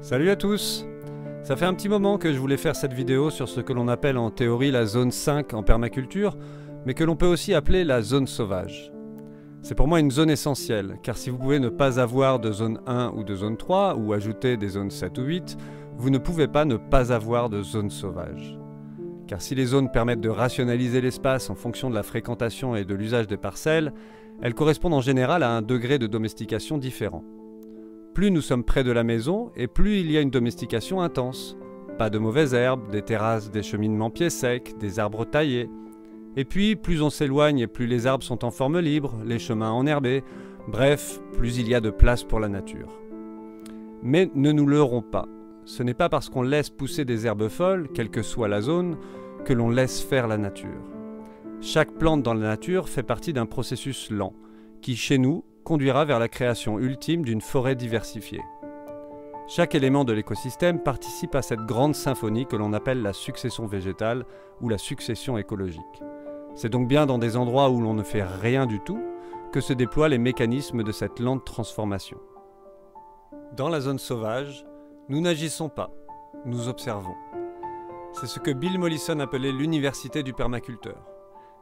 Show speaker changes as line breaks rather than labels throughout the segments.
Salut à tous! Ça fait un petit moment que je voulais faire cette vidéo sur ce que l'on appelle en théorie la zone 5 en permaculture, mais que l'on peut aussi appeler la zone sauvage. C'est pour moi une zone essentielle, car si vous pouvez ne pas avoir de zone 1 ou de zone 3, ou ajouter des zones 7 ou 8, vous ne pouvez pas ne pas avoir de zone sauvage. Car si les zones permettent de rationaliser l'espace en fonction de la fréquentation et de l'usage des parcelles, elles correspondent en général à un degré de domestication différent. Plus nous sommes près de la maison et plus il y a une domestication intense. Pas de mauvaises herbes, des terrasses, des cheminements pieds secs, des arbres taillés. Et puis plus on s'éloigne et plus les arbres sont en forme libre, les chemins enherbés, bref, plus il y a de place pour la nature. Mais ne nous leurrons pas, ce n'est pas parce qu'on laisse pousser des herbes folles, quelle que soit la zone, que l'on laisse faire la nature. Chaque plante dans la nature fait partie d'un processus lent, qui chez nous conduira vers la création ultime d'une forêt diversifiée. Chaque élément de l'écosystème participe à cette grande symphonie que l'on appelle la succession végétale ou la succession écologique. C'est donc bien dans des endroits où l'on ne fait rien du tout que se déploient les mécanismes de cette lente transformation. Dans la zone sauvage, nous n'agissons pas, nous observons. C'est ce que Bill Mollison appelait l'université du permaculteur.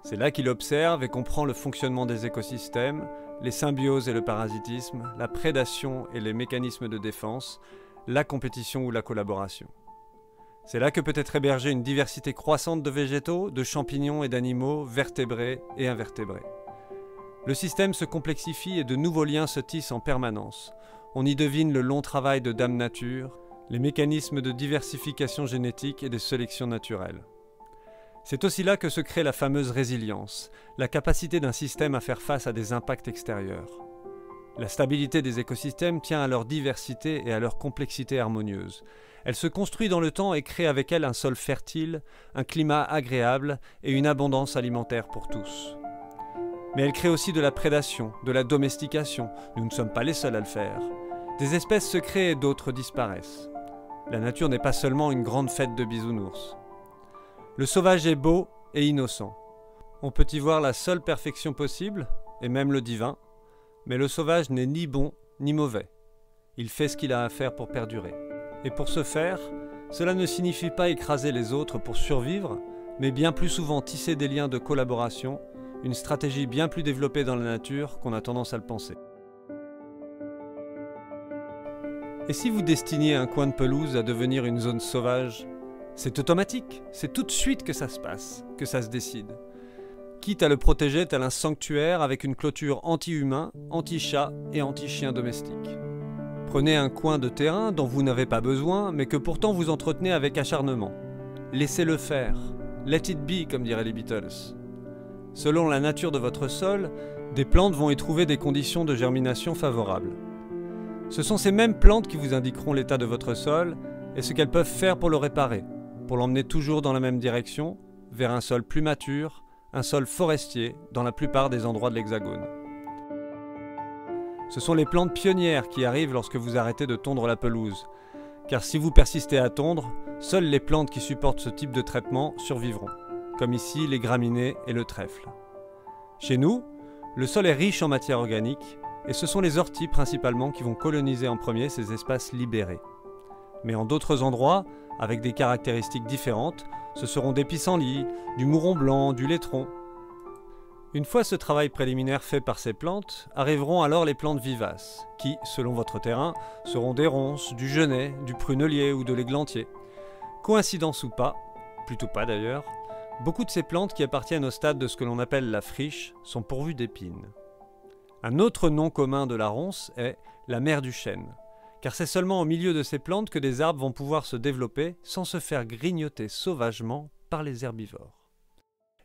C'est là qu'il observe et comprend le fonctionnement des écosystèmes, les symbioses et le parasitisme, la prédation et les mécanismes de défense, la compétition ou la collaboration. C'est là que peut être hébergée une diversité croissante de végétaux, de champignons et d'animaux, vertébrés et invertébrés. Le système se complexifie et de nouveaux liens se tissent en permanence. On y devine le long travail de Dame Nature, les mécanismes de diversification génétique et de sélection naturelle. C'est aussi là que se crée la fameuse résilience, la capacité d'un système à faire face à des impacts extérieurs. La stabilité des écosystèmes tient à leur diversité et à leur complexité harmonieuse. Elle se construit dans le temps et crée avec elle un sol fertile, un climat agréable et une abondance alimentaire pour tous. Mais elle crée aussi de la prédation, de la domestication. Nous ne sommes pas les seuls à le faire. Des espèces se créent et d'autres disparaissent. La nature n'est pas seulement une grande fête de bisounours. Le sauvage est beau et innocent. On peut y voir la seule perfection possible, et même le divin, mais le sauvage n'est ni bon ni mauvais. Il fait ce qu'il a à faire pour perdurer. Et pour ce faire, cela ne signifie pas écraser les autres pour survivre, mais bien plus souvent tisser des liens de collaboration, une stratégie bien plus développée dans la nature qu'on a tendance à le penser. Et si vous destiniez un coin de pelouse à devenir une zone sauvage, c'est automatique, c'est tout de suite que ça se passe, que ça se décide. Quitte à le protéger tel un sanctuaire avec une clôture anti-humain, anti-chat et anti-chien domestique. Prenez un coin de terrain dont vous n'avez pas besoin, mais que pourtant vous entretenez avec acharnement. Laissez-le faire, let it be comme diraient les Beatles. Selon la nature de votre sol, des plantes vont y trouver des conditions de germination favorables. Ce sont ces mêmes plantes qui vous indiqueront l'état de votre sol et ce qu'elles peuvent faire pour le réparer, pour l'emmener toujours dans la même direction, vers un sol plus mature, un sol forestier dans la plupart des endroits de l'Hexagone. Ce sont les plantes pionnières qui arrivent lorsque vous arrêtez de tondre la pelouse, car si vous persistez à tondre, seules les plantes qui supportent ce type de traitement survivront, comme ici les graminées et le trèfle. Chez nous, le sol est riche en matière organique, et ce sont les orties principalement qui vont coloniser en premier ces espaces libérés. Mais en d'autres endroits, avec des caractéristiques différentes, ce seront des pissenlits, du mouron blanc, du laitron. Une fois ce travail préliminaire fait par ces plantes, arriveront alors les plantes vivaces, qui, selon votre terrain, seront des ronces, du genêt, du prunelier ou de l'églantier. Coïncidence ou pas, plutôt pas d'ailleurs, beaucoup de ces plantes qui appartiennent au stade de ce que l'on appelle la friche sont pourvues d'épines. Un autre nom commun de la ronce est la mère du chêne, car c'est seulement au milieu de ces plantes que des arbres vont pouvoir se développer sans se faire grignoter sauvagement par les herbivores.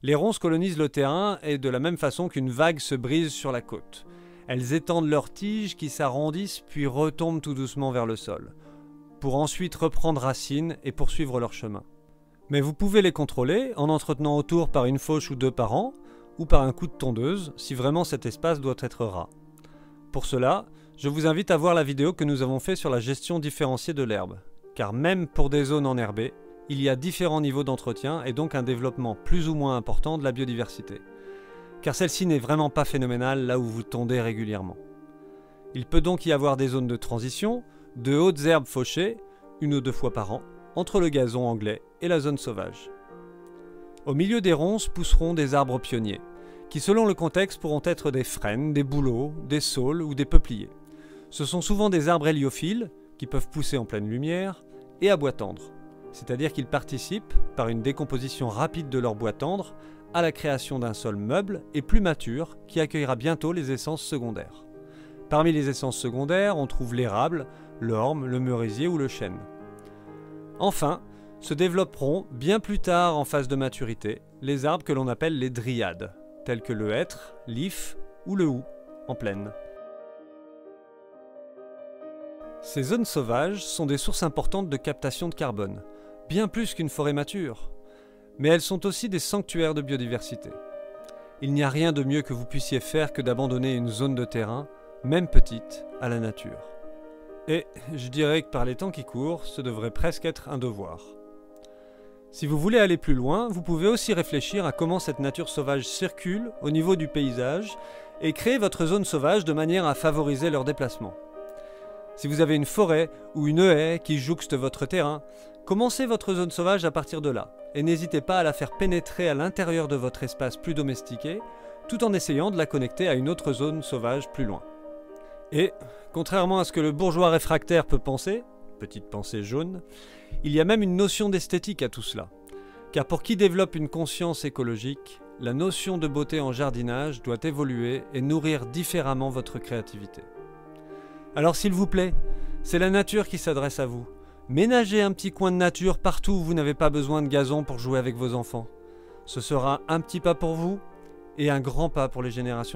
Les ronces colonisent le terrain et de la même façon qu'une vague se brise sur la côte. Elles étendent leurs tiges qui s'arrondissent puis retombent tout doucement vers le sol, pour ensuite reprendre racine et poursuivre leur chemin. Mais vous pouvez les contrôler en entretenant autour par une fauche ou deux par an, ou par un coup de tondeuse si vraiment cet espace doit être ras. Pour cela, je vous invite à voir la vidéo que nous avons faite sur la gestion différenciée de l'herbe, car même pour des zones enherbées, il y a différents niveaux d'entretien et donc un développement plus ou moins important de la biodiversité. Car celle-ci n'est vraiment pas phénoménale là où vous tondez régulièrement. Il peut donc y avoir des zones de transition, de hautes herbes fauchées, 1 ou 2 fois par an, entre le gazon anglais et la zone sauvage. Au milieu des ronces pousseront des arbres pionniers, qui selon le contexte pourront être des frênes, des bouleaux, des saules ou des peupliers. Ce sont souvent des arbres héliophiles, qui peuvent pousser en pleine lumière, et à bois tendre, c'est-à-dire qu'ils participent, par une décomposition rapide de leur bois tendre, à la création d'un sol meuble et plus mature qui accueillera bientôt les essences secondaires. Parmi les essences secondaires, on trouve l'érable, l'orme, le merisier ou le chêne. Enfin, se développeront bien plus tard en phase de maturité les arbres que l'on appelle les dryades, tels que le hêtre, l'if ou le houx en plaine. Ces zones sauvages sont des sources importantes de captation de carbone, bien plus qu'une forêt mature, mais elles sont aussi des sanctuaires de biodiversité. Il n'y a rien de mieux que vous puissiez faire que d'abandonner une zone de terrain, même petite, à la nature. Et je dirais que par les temps qui courent, ce devrait presque être un devoir. Si vous voulez aller plus loin, vous pouvez aussi réfléchir à comment cette nature sauvage circule au niveau du paysage et créer votre zone sauvage de manière à favoriser leur déplacement. Si vous avez une forêt ou une haie qui jouxte votre terrain, commencez votre zone sauvage à partir de là et n'hésitez pas à la faire pénétrer à l'intérieur de votre espace plus domestiqué tout en essayant de la connecter à une autre zone sauvage plus loin. Et, contrairement à ce que le bourgeois réfractaire peut penser, petite pensée jaune, il y a même une notion d'esthétique à tout cela. Car pour qui développe une conscience écologique, la notion de beauté en jardinage doit évoluer et nourrir différemment votre créativité. Alors s'il vous plaît, c'est la nature qui s'adresse à vous. Ménagez un petit coin de nature partout où vous n'avez pas besoin de gazon pour jouer avec vos enfants. Ce sera un petit pas pour vous et un grand pas pour les générations.